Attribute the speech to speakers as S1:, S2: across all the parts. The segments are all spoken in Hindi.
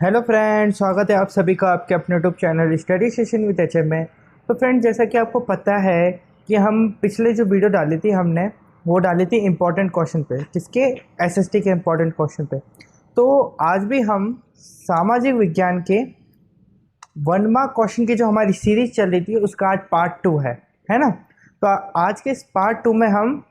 S1: हेलो फ्रेंड, स्वागत है आप सभी का आपके अपने YouTube channel study session with HM में। तो फ्रेंड, जैसा कि आपको पता है कि हम पिछले जो वीडियो डाली थी हमने वो डाली थी इम्पोर्टेंट क्वेश्चन पे, किसके? एसएसटी के इम्पोर्टेंट क्वेश्चन पे। तो आज भी हम सामाजिक विज्ञान के 1 मार्क क्वेश्चन की जो हमारी सीरीज चल रही थी उसका आज पार्ट 2 है ना। तो आज के इस पार्ट 2 में हम,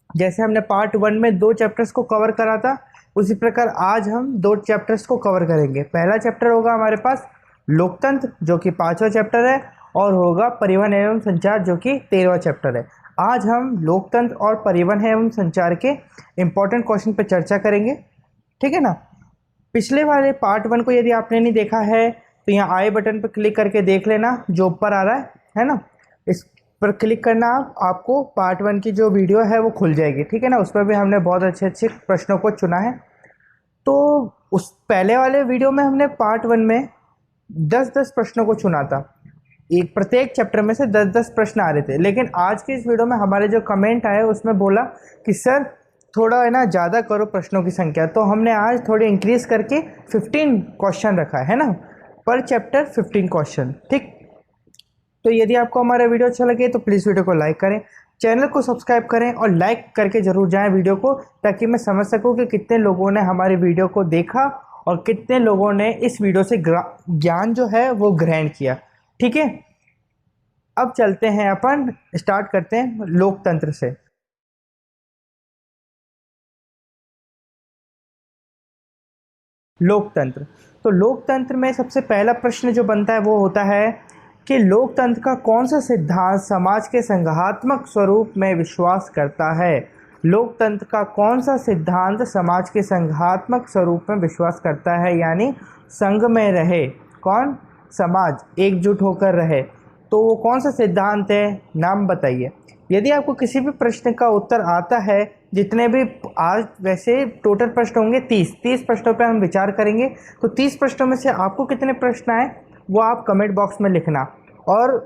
S1: जैसे हमने पार्ट 1 में 2 चैप्टर्स को कवर करा था, उसी प्रकार आज हम 2 चैप्टर्स को कवर करेंगे। पहला चैप्टर होगा हमारे पास लोकतंत्र, जो कि 5वां चैप्टर है, और होगा परिवहन एवं संचार, जो कि 13वां चैप्टर है। आज हम लोकतंत्र और परिवहन एवं संचार के इम्पोर्टेंट क्वेश्चन पर चर्चा करेंगे, ठीक है ना। पिछले वाले पार्ट 1 को यदि आपने नहीं देखा है तो यहाँ आई बटन पर क्लिक करके देख लेना, जो ऊपर आ रहा है ना। इस पर क्लिक करना, आपको पार्ट 1 की जो वीडियो है वो खुल जाएगी, ठीक है ना। उस पर भी हमने बहुत अच्छे अच्छे प्रश्नों को चुना है। तो उस पहले वाले वीडियो में हमने पार्ट 1 में 10-10 प्रश्नों को चुना था। एक प्रत्येक चैप्टर में से 10-10 प्रश्न आ रहे थे, लेकिन आज की इस वीडियो में हमारे जो कमेंट आए उसमें बोला कि सर थोड़ा है ना ज़्यादा करो प्रश्नों की संख्या। तो हमने आज थोड़ी इंक्रीज करके 15 क्वेश्चन रखा है ना, पर चैप्टर 15 क्वेश्चन, ठीक। तो यदि आपको हमारा वीडियो अच्छा लगे तो प्लीज़ वीडियो को लाइक करें, चैनल को सब्सक्राइब करें और लाइक करके ज़रूर जाएं वीडियो को, ताकि मैं समझ सकूं कि कितने लोगों ने हमारी वीडियो को देखा और कितने लोगों ने इस वीडियो से ज्ञान जो है वो ग्रहण किया, ठीक है। अब चलते हैं, अपन स्टार्ट करते हैं लोकतंत्र से। लोकतंत्र, तो लोकतंत्र में सबसे पहला प्रश्न जो बनता है वो होता है कि लोकतंत्र का कौन सा सिद्धांत समाज के संघात्मक स्वरूप में विश्वास करता है। लोकतंत्र का कौन सा सिद्धांत समाज के संघात्मक स्वरूप में विश्वास करता है, यानी संघ में रहे कौन? समाज एकजुट होकर रहे। तो वो कौन सा सिद्धांत है, नाम बताइए। यदि आपको किसी भी प्रश्न का उत्तर आता है, जितने भी आज वैसे टोटल प्रश्न होंगे 30 प्रश्नों पर हम विचार करेंगे, तो 30 प्रश्नों में से आपको कितने प्रश्न आए वो आप कमेंट बॉक्स में लिखना। और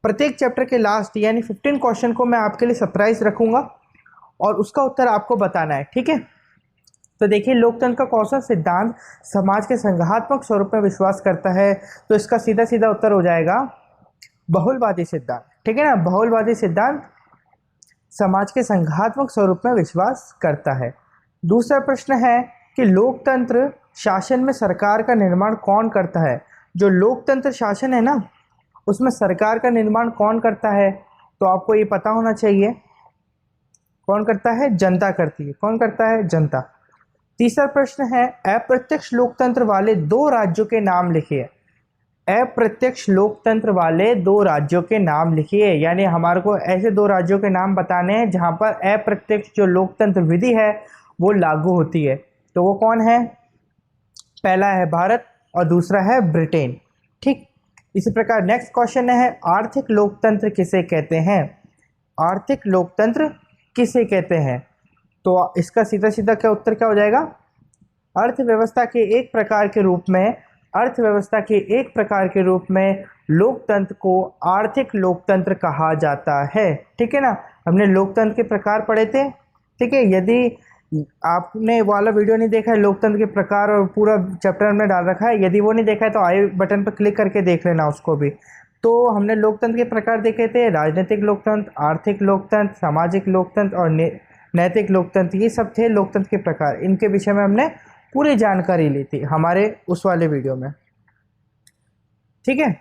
S1: प्रत्येक चैप्टर के लास्ट यानी 15 क्वेश्चन को मैं आपके लिए सरप्राइज रखूंगा और उसका उत्तर आपको बताना है, ठीक है। तो देखिए, लोकतंत्र का कौन सा सिद्धांत समाज के संघात्मक स्वरूप में विश्वास करता है, तो इसका सीधा सीधा उत्तर हो जाएगा बहुलवादी सिद्धांत, ठीक है ना। बहुलवादी सिद्धांत समाज के संघात्मक स्वरूप में विश्वास करता है। दूसरा प्रश्न है कि लोकतंत्र शासन में सरकार का निर्माण कौन करता है। जो लोकतंत्र शासन है ना, उसमें सरकार का निर्माण कौन करता है, तो आपको ये पता होना चाहिए। कौन करता है? जनता करती है। कौन करता है? जनता। तीसरा प्रश्न है, अप्रत्यक्ष लोकतंत्र वाले 2 राज्यों के नाम लिखिए। अप्रत्यक्ष लोकतंत्र वाले 2 राज्यों के नाम लिखिए, यानी हमारे को ऐसे 2 राज्यों के नाम बताने हैं जहां पर अप्रत्यक्ष जो लोकतंत्र विधि है वो लागू होती है। तो वो कौन है? पहला है भारत और दूसरा है ब्रिटेन, ठीक। इसी प्रकार नेक्स्ट क्वेश्चन है, आर्थिक लोकतंत्र किसे कहते हैं। आर्थिक लोकतंत्र किसे कहते हैं, तो इसका सीधा सीधा क्या उत्तर क्या हो जाएगा? अर्थव्यवस्था के एक प्रकार के रूप में, अर्थव्यवस्था के एक प्रकार के रूप में लोकतंत्र को आर्थिक लोकतंत्र कहा जाता है, ठीक है ना। हमने लोकतंत्र के प्रकार पढ़े थे, ठीक है। यदि आपने वाला वीडियो नहीं देखा है लोकतंत्र के प्रकार, और पूरा चैप्टर हमने डाल रखा है, यदि वो नहीं देखा है तो आई बटन पर क्लिक करके देख लेना उसको भी। तो हमने लोकतंत्र के प्रकार देखे थे, राजनीतिक लोकतंत्र, आर्थिक लोकतंत्र, सामाजिक लोकतंत्र और नैतिक लोकतंत्र, ये सब थे लोकतंत्र के प्रकार। इनके विषय में हमने पूरी जानकारी ली थी हमारे उस वाले वीडियो में, ठीक है।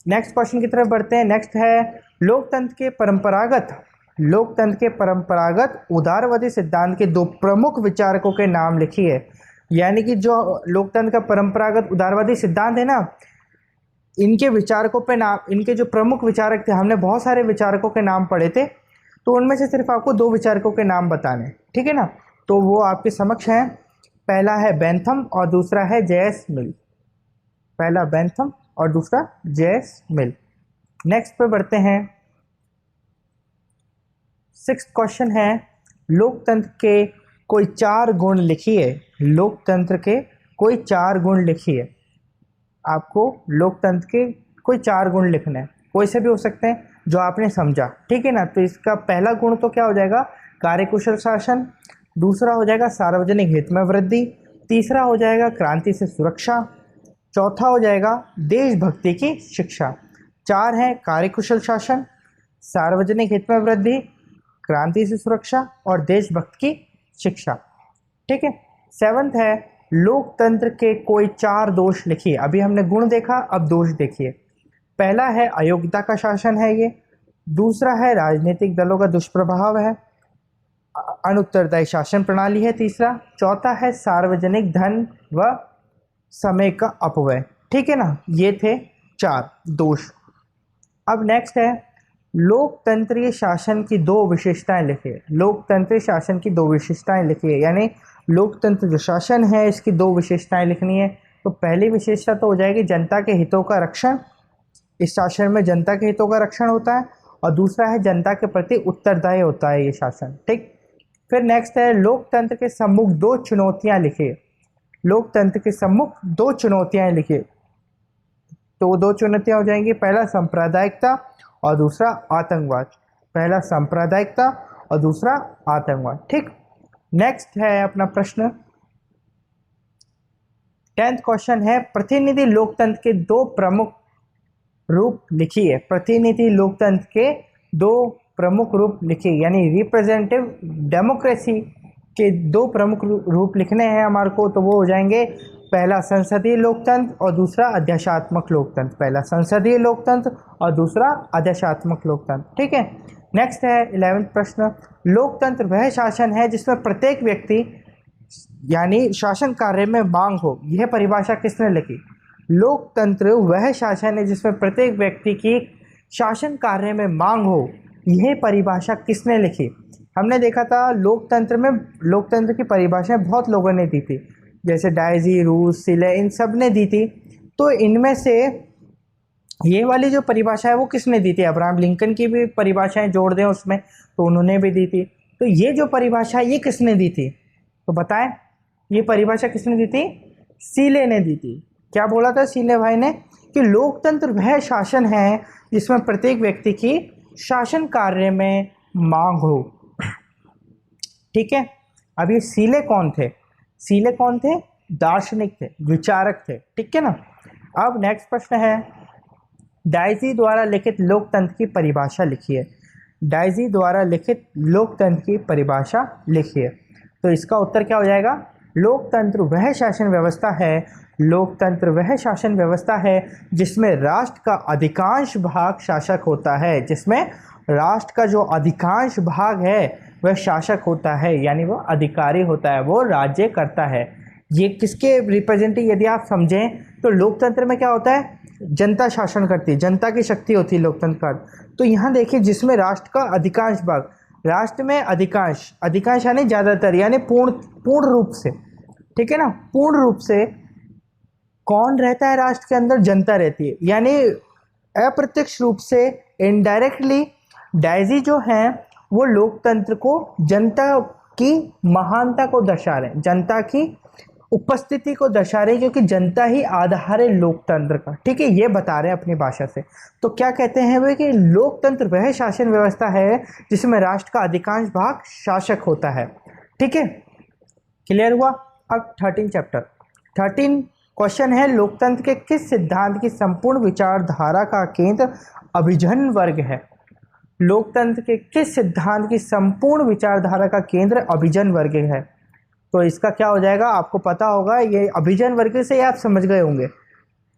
S1: नेक्स्ट क्वेश्चन की तरफ बढ़ते हैं। नेक्स्ट है, लोकतंत्र के परंपरागत उदारवादी सिद्धांत के 2 प्रमुख विचारकों के नाम लिखिए। यानी कि जो लोकतंत्र का परंपरागत उदारवादी सिद्धांत है ना, इनके विचारकों पे नाम, इनके जो प्रमुख विचारक थे, हमने बहुत सारे विचारकों के नाम पढ़े थे, तो उनमें से सिर्फ आपको 2 विचारकों के नाम बताने, ठीक है ना। तो वो आपके समक्ष हैं। पहला है बेंथम और दूसरा है जेएस मिल। पहला बेंथम और दूसरा जेएस मिल। नेक्स्ट पे बढ़ते हैं। 6th क्वेश्चन है, लोकतंत्र के कोई 4 गुण लिखिए। लोकतंत्र के कोई 4 गुण लिखिए। आपको लोकतंत्र के कोई 4 गुण लिखने हैं, कोई से भी हो सकते हैं जो आपने समझा, ठीक है ना। तो इसका पहला गुण तो क्या हो जाएगा? कार्यकुशल शासन। दूसरा हो जाएगा सार्वजनिक हित में वृद्धि। तीसरा हो जाएगा क्रांति से सुरक्षा, चौथा हो जाएगा देशभक्ति की शिक्षा। चार है कार्यकुशल शासन, सार्वजनिक हित में वृद्धि, क्रांति से सुरक्षा और देशभक्त की शिक्षा। ठीक है। सेवंथ है लोकतंत्र के कोई चार दोष लिखिए। अभी हमने गुण देखा, अब दोष देखिए। पहला है अयोग्यता का शासन है ये, दूसरा है राजनीतिक दलों का दुष्प्रभाव है, अनुत्तरदायी शासन प्रणाली है तीसरा, चौथा है सार्वजनिक धन व समय का अपव्यय। ठीक है ना, ये थे चार दोष। अब नेक्स्ट है लोकतंत्रीय शासन की दो विशेषताएं लिखिए। लोकतंत्रीय शासन की दो विशेषताएं लिखिए, यानी लोकतंत्र जो शासन है इसकी दो विशेषताएं लिखनी है। तो पहली विशेषता तो हो जाएगी जनता के हितों का रक्षण, इस शासन में जनता के हितों का रक्षण होता है, और दूसरा है जनता के प्रति उत्तरदायी होता है ये शासन। ठीक। फिर नेक्स्ट है लोकतंत्र के सम्मुख दो चुनौतियां लिखिए। लोकतंत्र के सम्मुख दो चुनौतियां लिखिए। तो दो चुनौतियां हो जाएंगी, पहला सांप्रदायिकता और दूसरा आतंकवाद। पहला सांप्रदायिकता और दूसरा आतंकवाद। ठीक। नेक्स्ट है अपना प्रश्न 10th क्वेश्चन है प्रतिनिधि लोकतंत्र के दो प्रमुख रूप लिखिए। प्रतिनिधि लोकतंत्र के दो प्रमुख रूप लिखिए, यानी रिप्रेजेंटेटिव डेमोक्रेसी के दो प्रमुख रूप लिखने हैं हमारे को। तो वो हो जाएंगे पहला संसदीय लोकतंत्र और दूसरा अध्यक्षात्मक लोकतंत्र। पहला संसदीय लोकतंत्र और दूसरा अध्यक्षात्मक लोकतंत्र। ठीक है। नेक्स्ट है 11th प्रश्न लोकतंत्र वह शासन है जिसमें प्रत्येक व्यक्ति यानी शासन कार्य में मांग हो। यह परिभाषा किसने लिखी? लोकतंत्र वह शासन है जिसमें प्रत्येक व्यक्ति की शासन कार्य में मांग हो। यह परिभाषा किसने लिखी? हमने देखा था लोकतंत्र में लोकतंत्र की परिभाषाएं बहुत लोगों ने दी थी, जैसे डायजी, रूस, सिले, इन सब ने दी थी। तो इनमें से ये वाली जो परिभाषा है वो किसने दी थी? अब्राहम लिंकन की भी परिभाषाएं जोड़ दें उसमें तो उन्होंने भी दी थी। तो ये जो परिभाषा ये किसने दी थी? तो बताएं, ये परिभाषा किसने दी थी? सीले ने दी थी। क्या बोला था सीले भाई ने? कि लोकतंत्र वह शासन है जिसमें प्रत्येक व्यक्ति की शासन कार्य में मांग हो। ठीक है। अब ये सीले कौन थे? सीले कौन थे? दार्शनिक थे, विचारक थे। ठीक है ना। अब नेक्स्ट प्रश्न है डायजी द्वारा लिखित लोकतंत्र की परिभाषा लिखिए। डायजी द्वारा लिखित लोकतंत्र की परिभाषा लिखिए। तो इसका उत्तर क्या हो जाएगा? लोकतंत्र वह शासन व्यवस्था है, लोकतंत्र वह शासन व्यवस्था है जिसमें राष्ट्र का अधिकांश भाग शासक होता है। जिसमें राष्ट्र का जो अधिकांश भाग है वह शासक होता है, यानी वो अधिकारी होता है, वो राज्य करता है। ये किसके रिप्रेजेंटिव यदि आप समझें तो लोकतंत्र में क्या होता है? जनता शासन करती है, जनता की शक्ति होती है लोकतंत्र का। तो यहाँ देखिए जिसमें राष्ट्र का अधिकांश भाग, राष्ट्र में अधिकांश, अधिकांश यानी ज़्यादातर, यानी पूर्ण रूप से। ठीक है ना, पूर्ण रूप से कौन रहता है राष्ट्र के अंदर? जनता रहती है। यानी अप्रत्यक्ष रूप से इनडायरेक्टली डायजी जो हैं वो लोकतंत्र को, जनता की महानता को दर्शा रहे हैं, जनता की उपस्थिति को दर्शा रहे हैं, क्योंकि जनता ही आधार है लोकतंत्र का। ठीक है, ये बता रहे हैं अपनी भाषा से। तो क्या कहते हैं वे कि लोकतंत्र वह शासन व्यवस्था है जिसमें राष्ट्र का अधिकांश भाग शासक होता है। ठीक है, क्लियर हुआ। अब 13 चैप्टर 13 क्वेश्चन है लोकतंत्र के किस सिद्धांत की संपूर्ण विचारधारा का केंद्र अभिजन वर्ग है? लोकतंत्र के किस सिद्धांत की संपूर्ण विचारधारा का केंद्र अभिजन वर्ग है? तो इसका क्या हो जाएगा? आपको पता होगा, ये अभिजन वर्ग से आप समझ गए होंगे,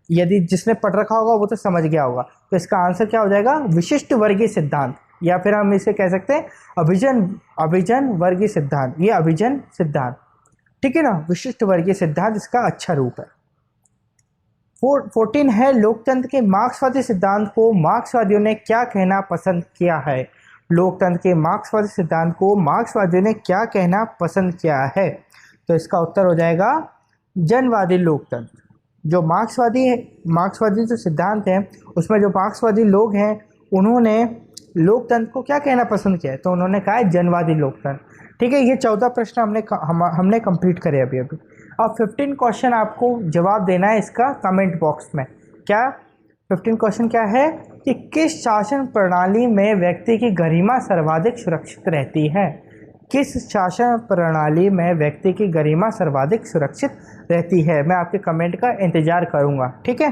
S1: यदि जिसने पढ़ रखा होगा वो तो समझ गया होगा। तो इसका आंसर क्या हो जाएगा? विशिष्ट वर्गीय सिद्धांत, या फिर हम इसे कह सकते हैं अभिजन वर्गीय सिद्धांत। ये अभिजन सिद्धांत, ठीक है ना, विशिष्ट वर्गीय सिद्धांत इसका अच्छा रूप है। 14 है लोकतंत्र के मार्क्सवादी सिद्धांत को मार्क्सवादियों ने क्या कहना पसंद किया है? लोकतंत्र के मार्क्सवादी सिद्धांत को मार्क्सवादियों ने क्या कहना पसंद किया है? तो इसका उत्तर हो जाएगा जनवादी लोकतंत्र। जो मार्क्सवादी जो सिद्धांत है उसमें जो मार्क्सवादी लोग हैं उन्होंने लोकतंत्र को क्या कहना पसंद किया है? तो उन्होंने कहा है जनवादी लोकतंत्र। ठीक है, ये 14 प्रश्न हमने कंप्लीट करे अभी। अब 15 क्वेश्चन आपको जवाब देना है इसका कमेंट बॉक्स में। क्या 15 क्वेश्चन क्या है कि किस शासन प्रणाली में व्यक्ति की गरिमा सर्वाधिक सुरक्षित रहती है? किस शासन प्रणाली में व्यक्ति की गरिमा सर्वाधिक सुरक्षित रहती है? मैं आपके कमेंट का इंतजार करूंगा, ठीक है?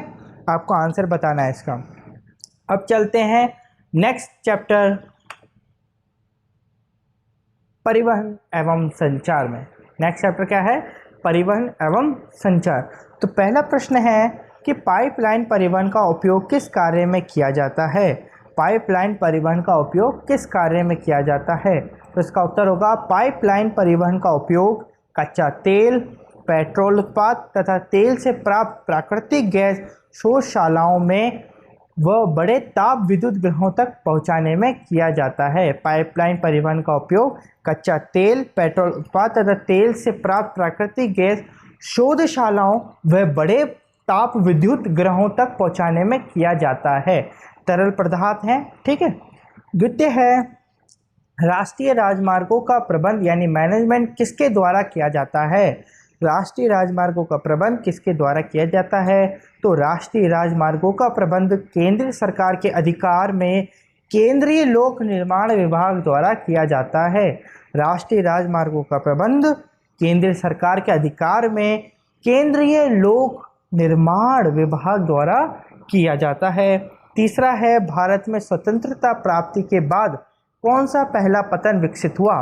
S1: आपको आंसर बताना है इसका। अब चलते हैं नेक्स्ट चैप्टर परिवहन एवं संचार में। नेक्स्ट चैप्टर क्या है? परिवहन एवं संचार। तो पहला प्रश्न है कि पाइपलाइन परिवहन का उपयोग किस कार्य में किया जाता है? पाइपलाइन परिवहन का उपयोग किस कार्य में किया जाता है? तो इसका उत्तर होगा पाइपलाइन परिवहन का उपयोग कच्चा तेल, पेट्रोल उत्पाद तथा तेल से प्राप्त प्राकृतिक गैस शोधशालाओं में व बड़े ताप विद्युत ग्रहों तक पहुंचाने में किया जाता है। पाइपलाइन परिवहन का उपयोग कच्चा तेल, पेट्रोल उत्पाद तथा तेल से प्राप्त प्राकृतिक गैस शोधशालाओं व बड़े ताप विद्युत ग्रहों तक पहुंचाने में किया जाता है। तरल पदार्थ हैं, ठीक है। द्वितीय है राष्ट्रीय राजमार्गों का प्रबंध यानी मैनेजमेंट किसके द्वारा किया जाता है? राष्ट्रीय राजमार्गों का प्रबंध किसके द्वारा किया जाता है? तो राष्ट्रीय राजमार्गों का प्रबंध केंद्र सरकार के अधिकार में केंद्रीय लोक निर्माण विभाग द्वारा किया जाता है। राष्ट्रीय राजमार्गों का प्रबंध केंद्र सरकार के अधिकार में केंद्रीय लोक निर्माण विभाग द्वारा किया जाता है। तीसरा है भारत में स्वतंत्रता प्राप्ति के बाद कौन सा पहला पतन विकसित हुआ?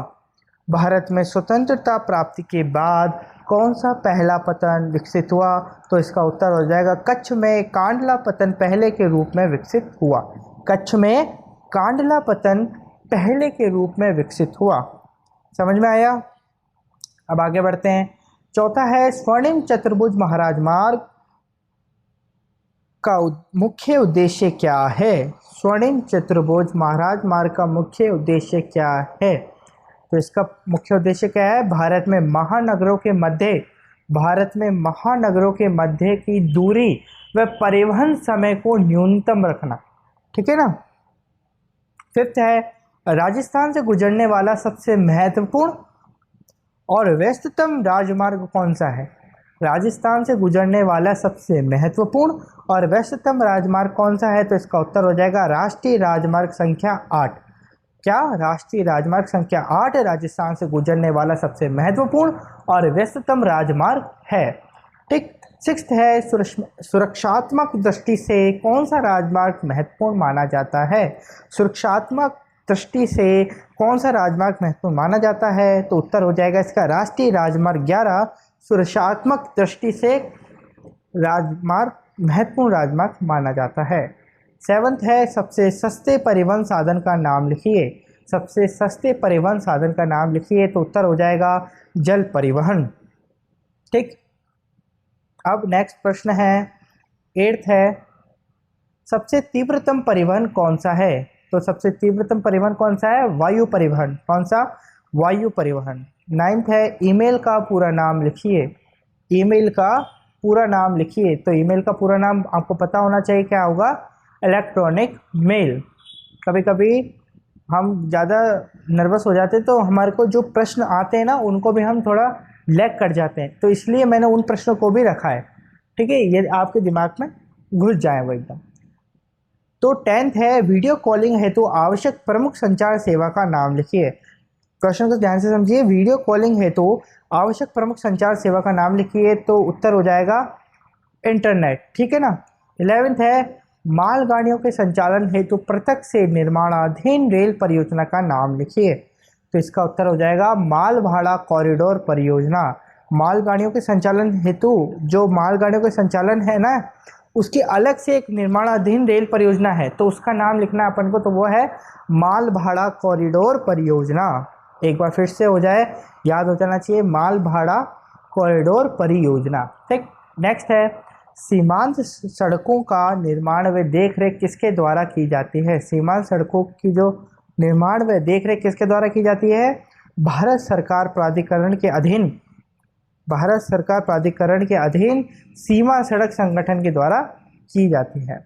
S1: भारत में स्वतंत्रता प्राप्ति के बाद कौन सा पहला पतन विकसित हुआ? तो इसका उत्तर हो जाएगा कच्छ में कांडला पतन पहले के रूप में विकसित हुआ। कच्छ में कांडला पतन पहले के रूप में विकसित हुआ। समझ में आया? अब आगे बढ़ते हैं। चौथा है स्वर्णिम चतुर्भुज महाराज मार्ग का मुख्य उद्देश्य क्या है? स्वर्णिम चतुर्भुज महाराज मार्ग का मुख्य उद्देश्य क्या है? तो इसका मुख्य उद्देश्य क्या है? भारत में महानगरों के मध्य की दूरी व परिवहन समय को न्यूनतम रखना, ठीक है ना। फिफ्थ है राजस्थान से गुजरने वाला सबसे महत्वपूर्ण और व्यस्ततम राजमार्ग कौन सा है? राजस्थान से गुजरने वाला सबसे महत्वपूर्ण और व्यस्ततम राजमार्ग कौन सा है? तो इसका उत्तर हो जाएगा राष्ट्रीय राजमार्ग संख्या 8। क्या? राष्ट्रीय राजमार्ग संख्या 8 राजस्थान से गुजरने वाला सबसे महत्वपूर्ण और व्यस्ततम राजमार्ग है, ठीक। सिक्स्थ है सुरक्षात्मक दृष्टि से कौन सा राजमार्ग महत्वपूर्ण माना जाता है? सुरक्षात्मक दृष्टि से कौन सा राजमार्ग महत्वपूर्ण माना जाता है? तो उत्तर हो जाएगा इसका राष्ट्रीय राजमार्ग 11 सुरक्षात्मक दृष्टि से महत्वपूर्ण राजमार्ग माना जाता है। सेवंथ है सबसे सस्ते परिवहन साधन का नाम लिखिए। सबसे सस्ते परिवहन साधन का नाम लिखिए। तो उत्तर हो जाएगा जल परिवहन, ठीक। अब नेक्स्ट प्रश्न है 8th है सबसे तीव्रतम परिवहन कौन सा है? तो सबसे तीव्रतम परिवहन कौन सा है? वायु परिवहन। कौन सा? वायु परिवहन। 9th है ईमेल का पूरा नाम लिखिए। ईमेल का पूरा नाम लिखिए। तो ईमेल का पूरा नाम आपको पता होना चाहिए, क्या होगा? Electronic mail. कभी कभी हम ज़्यादा नर्वस हो जाते हैं तो हमारे को जो प्रश्न आते हैं ना उनको भी हम थोड़ा लैग कर जाते हैं, तो इसलिए मैंने उन प्रश्नों को भी रखा है, ठीक है, ये आपके दिमाग में घुस जाए वो एकदम। तो 10th है वीडियो कॉलिंग हेतु आवश्यक प्रमुख संचार सेवा का नाम लिखिए। क्वेश्चन को ध्यान से समझिए। वीडियो कॉलिंग हेतु आवश्यक प्रमुख संचार सेवा का नाम लिखिए। तो उत्तर हो जाएगा इंटरनेट, ठीक है ना। 11th है मालगाड़ियों के संचालन हेतु पृथक से निर्माणाधीन रेल परियोजना का नाम लिखिए। तो इसका उत्तर हो जाएगा माल भाड़ा कॉरिडोर परियोजना। मालगाड़ियों के संचालन हेतु जो मालगाड़ियों के संचालन है ना, उसकी अलग से एक निर्माणाधीन रेल परियोजना है, तो उसका नाम लिखना अपन को, तो वो है माल भाड़ा कॉरिडोर परियोजना। एक बार फिर से हो जाए, याद हो जाना चाहिए, माल भाड़ा कॉरिडोर परियोजना, ठीक। नेक्स्ट है सीमांत सड़कों का निर्माण व देखरेख किसके द्वारा की जाती है? सीमांत सड़कों की जो निर्माण व देखरेख किसके द्वारा की जाती है? भारत सरकार प्राधिकरण के अधीन, भारत सरकार प्राधिकरण के अधीन सीमा सड़क संगठन के द्वारा की जाती है।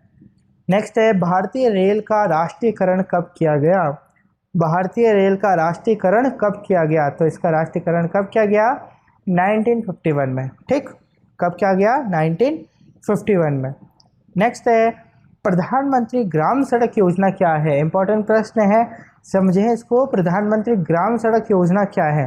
S1: नेक्स्ट है भारतीय रेल का राष्ट्रीयकरण कब किया गया? भारतीय रेल का राष्ट्रीयकरण कब किया गया? तो इसका राष्ट्रीयकरण कब किया गया? 1951 में, ठीक। कब किया गया? 1951 में। नेक्स्ट है प्रधानमंत्री ग्राम सड़क योजना क्या है? इंपॉर्टेंट प्रश्न है, समझें इसको। प्रधानमंत्री ग्राम सड़क योजना क्या है?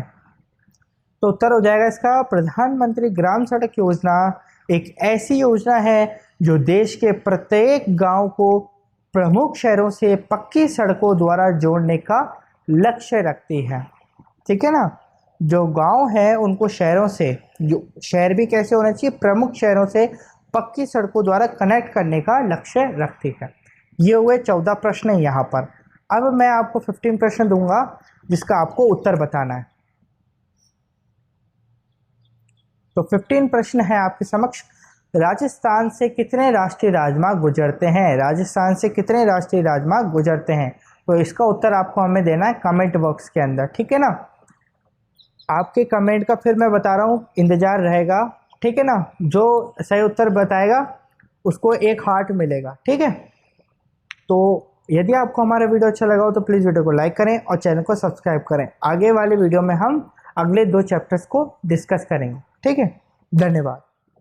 S1: तो उत्तर हो जाएगा इसका, प्रधानमंत्री ग्राम सड़क योजना एक ऐसी योजना है जो देश के प्रत्येक गांव को प्रमुख शहरों से पक्की सड़कों द्वारा जोड़ने का लक्ष्य रखती है। ठीक है ना, जो गांव है उनको शहरों से, जो शहर भी कैसे होना चाहिए, प्रमुख शहरों से पक्की सड़कों द्वारा कनेक्ट करने का लक्ष्य रखती है। ये हुए 14 प्रश्न यहाँ पर। अब मैं आपको 15 प्रश्न दूंगा जिसका आपको उत्तर बताना है। तो 15 प्रश्न है आपके समक्ष। राजस्थान से कितने राष्ट्रीय राजमार्ग गुजरते हैं? राजस्थान से कितने राष्ट्रीय राजमार्ग गुजरते हैं? तो इसका उत्तर आपको हमें देना है कमेंट बॉक्स के अंदर। ठीक है ना, आपके कमेंट का फिर मैं बता रहा हूँ, इंतजार रहेगा। ठीक है ना, जो सही उत्तर बताएगा उसको एक हार्ट मिलेगा। ठीक है, तो यदि आपको हमारा वीडियो अच्छा लगा हो तो प्लीज़ वीडियो को लाइक करें और चैनल को सब्सक्राइब करें। आगे वाले वीडियो में हम अगले 2 चैप्टर्स को डिस्कस करेंगे। ठीक है, धन्यवाद।